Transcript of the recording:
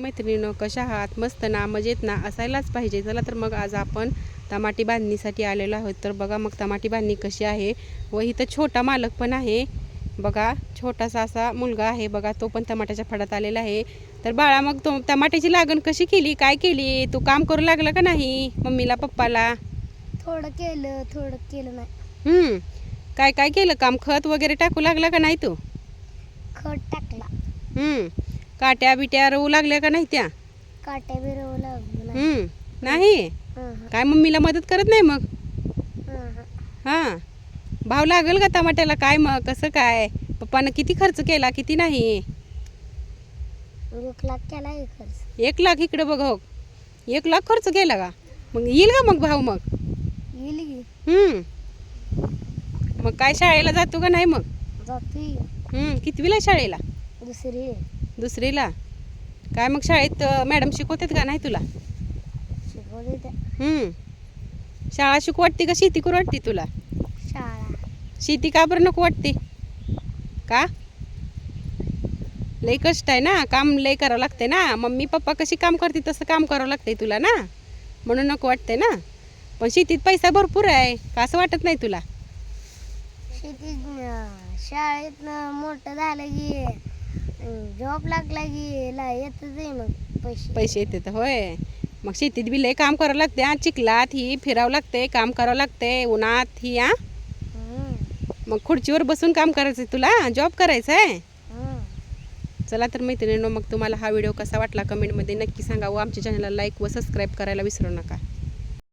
मैत्रिणींनो, कशा आहात? मस्त ना, मजेत ना, असायलाच पाहिजे. चला तर मग आज आपण टमाटी बांधणीसाठी आलेलो आहोत. तर बघा मग टमाटी बांधणी कशी आहे. व इथं छोटा मालक पण आहे बघा, छोटासा असा मुलगा आहे बघा, तो पण टमाट्याच्या फडात आलेला आहे. तर बाळा, मग तो टमाट्याची लागण कशी केली, काय केली? तू काम करू लागला का नाही मम्मीला पप्पाला? थोडं केलं नाही. काय काय केलं काम? खत वगैरे टाकू लागला का नाही तू? खत टाकला. काट्या बिट्या रवू लागल्या का नाही त्या? काट्या बिरवू लागलं नाही. नाही. काय मम्मीला मदत करत नाही मग? हां, भाव लागेल का टमाट्याला? काय मग कसं काय? पप्पानं किती खर्च केला, किती नाही? 1 लाख केला खर्च. 1 लाख इकडे बघ हो, 1 लाख खर्च केला का? मग येईल का मग भाव? मग येईल की. मग काय शाळेला जातो का नाही मग? जाती. कितवीला शाळेला? दुसरीला. काय मग शाळेत मॅडम शिकवतात का नाही तुला? शिकवते. शाळा शिकू वाटते का शेती करू वाटते तुला? शाळा. शेती का बरं नको वाटते का? लई कष्ट आहे ना, काम लई करावं लागते ना. मम्मी पप्पा कशी काम करते तसं काम करावं लागतंय तुला ना, म्हणून नको वाटते ना. पण शेतीत पैसा भरपूर आहे का, असं वाटत नाही तुला? शाळेत मोठं झालं की जॉब लागला की येतच आहे मग पैसे येतात होय. मग शेतीत बी लई काम करावं लागते. चिखलात ही फिरावं लागते, काम करावं लागते, उन्हात ही. मग खुर्चीवर बसून काम करायचं तुला? जॉब करायचं आहे? चला तर मैत्रिणींनो, मग तुम्हाला हा व्हिडिओ कसा वाटला कमेंटमध्ये नक्की सांगा. व आमच्या चॅनलला लाईक व सबस्क्राईब करायला विसरू नका.